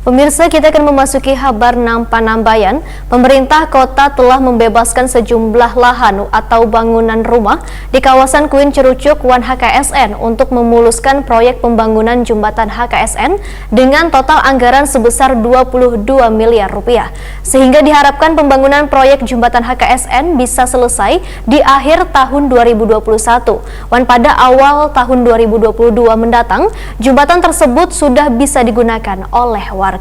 Pemirsa, kita akan memasuki kabar Panambayan. Pemerintah kota telah membebaskan sejumlah lahan atau bangunan rumah di kawasan Kuin Curucuk Wan HKSN untuk memuluskan proyek pembangunan jembatan HKSN dengan total anggaran sebesar 22 miliar rupiah. Sehingga diharapkan pembangunan proyek jembatan HKSN bisa selesai di akhir tahun 2021. Wan pada awal tahun 2022 mendatang, jembatan tersebut sudah bisa digunakan oleh warga.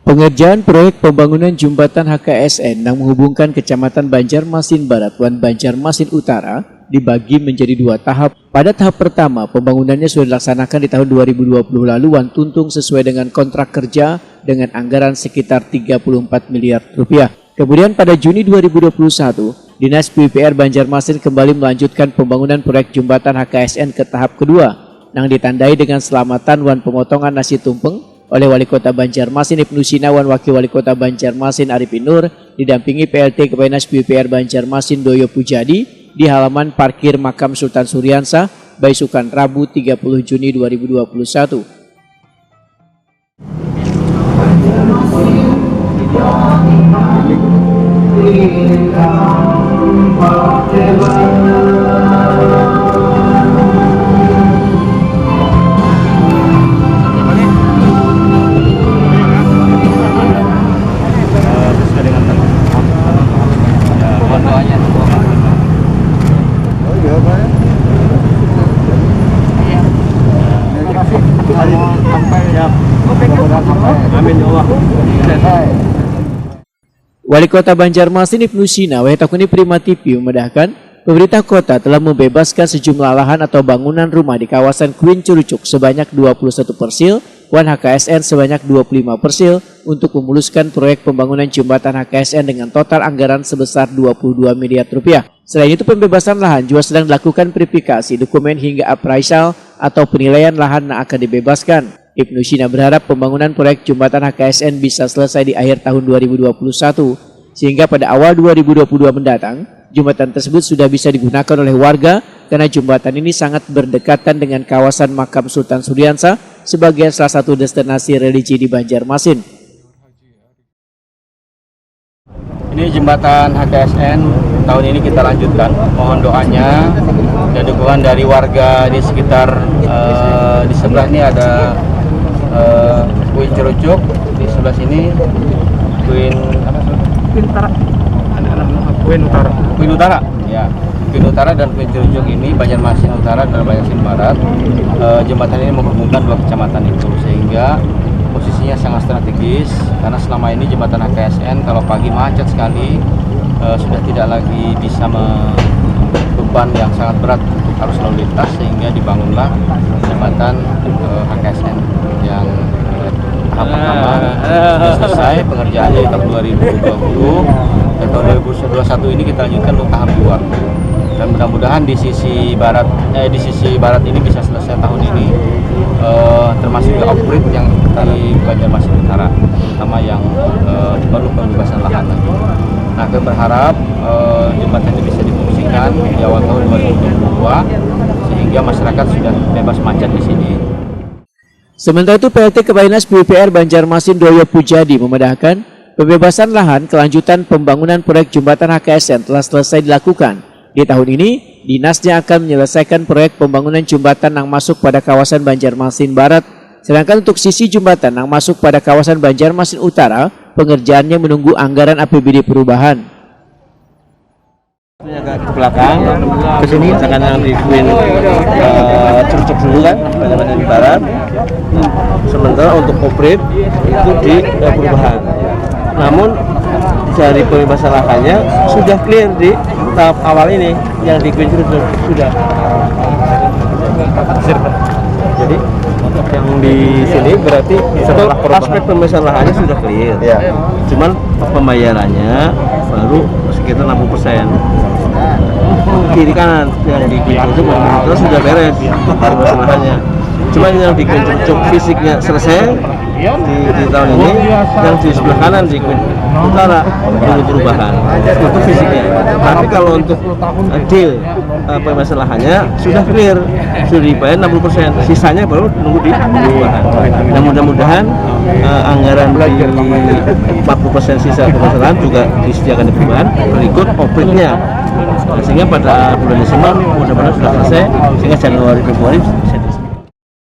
Pengerjaan proyek pembangunan jembatan HKSN yang menghubungkan Kecamatan Banjarmasin Barat dan Banjarmasin Utara dibagi menjadi dua tahap. Pada tahap pertama, pembangunannya sudah dilaksanakan di tahun 2020 lalu dan tuntung sesuai dengan kontrak kerja dengan anggaran sekitar 34 miliar rupiah. Kemudian pada Juni 2021, Dinas PUPR Banjarmasin kembali melanjutkan pembangunan proyek jembatan HKSN ke tahap kedua yang ditandai dengan selamatan wan pemotongan nasi tumpeng oleh Wali Kota Banjarmasin Ibnu Sina wan Wakil Wali Kota Banjarmasin Arifin Nur didampingi PLT Kepala PUPR Banjarmasin Doyo Pujadi di halaman parkir Makam Sultan Suryansah, Baisukan, Rabu 30 Juni 2021. Wali Kota Banjarmasin Ibnu Sina Takuni Prima TV memedahkan pemerintah kota telah membebaskan sejumlah lahan atau bangunan rumah di kawasan Kuin Curucuk sebanyak 21 persil, wan HKSN sebanyak 25 persil untuk memuluskan proyek pembangunan jembatan HKSN dengan total anggaran sebesar 22 miliar rupiah. Selain itu, pembebasan lahan juga sedang dilakukan verifikasi dokumen hingga appraisal atau penilaian lahan yang akan dibebaskan. Ibnu Sina berharap pembangunan proyek jembatan HKSN bisa selesai di akhir tahun 2021, sehingga pada awal 2022 mendatang, jembatan tersebut sudah bisa digunakan oleh warga karena jembatan ini sangat berdekatan dengan kawasan Makam Sultan Suryansah sebagai salah satu destinasi religi di Banjarmasin. Ini jembatan HKSN tahun ini kita lanjutkan, mohon doanya dan dukungan dari warga di sekitar di sebelah ini ada Kuin Curucuk, di sebelah sini Kuin Utara, ya. Kuin Utara dan Kuin Curucuk ini Banjarmasin Utara dan Banjarmasin Barat. Jembatan ini menghubungkan dua kecamatan itu sehingga posisinya sangat strategis karena selama ini jembatan HKSN kalau pagi macet sekali, sudah tidak lagi bisa beban yang sangat berat untuk arus lalu lintas sehingga dibangunlah jembatan HKSN yang tahap pertama sudah selesai pengerjaannya di tahun 2020 dan tahun 2021 ini kita lanjutkan untuk tahap 2 dan mudah-mudahan di sisi barat ini bisa selesai tahun ini, termasuk juga upgrade yang di Banjarmasin Utara terutama yang perlu pembebasan lahan lagi. Nah, kita berharap jembatan ini bisa difungsikan di awal tahun 2022 sehingga masyarakat sudah bebas macet di sini. Sementara itu, PLT Kepala PUPR Banjarmasin Doyo Pujadi memedahkan pembebasan lahan kelanjutan pembangunan proyek jembatan HKSN telah selesai dilakukan. Di tahun ini, dinasnya akan menyelesaikan proyek pembangunan jembatan yang masuk pada kawasan Banjarmasin Barat. Sedangkan untuk sisi jembatan yang masuk pada kawasan Banjarmasin Utara, pengerjaannya menunggu anggaran APBD perubahan. Agak ke belakang, ke sini misalkan yang di Kuin Curucuk dulu kan, Banjarmasin Barat. Sementara untuk operate itu di perubahan. Namun dari pembebasan lahannya sudah clear di tahap awal ini yang di Kuin Curucuk sudah. Jadi yang di sini berarti setelah aspek pembebasan lahannya sudah clear. Ya. Cuman pembayarannya baru sekitar 60%. Kiri kanan yang di Kuin Curucuk sudah beres pembebasan lahannya. Cuman yang di Kuin Curucuk fisiknya selesai, di tahun ini yang di sebelah kanan di Queen Utara perlu perubahan untuk fisiknya. Tapi kalau untuk deal pembebasan lahannya sudah clear, sudah dibayar 60%, sisanya baru nunggu di perubahan. Nah mudah-mudahan anggaran di 40% sisa pembebasan lahan juga disediakan di perubahan berikut operatingnya. Sehingga pada bulan Desember mudah-mudahan sudah selesai, sehingga Januari Februari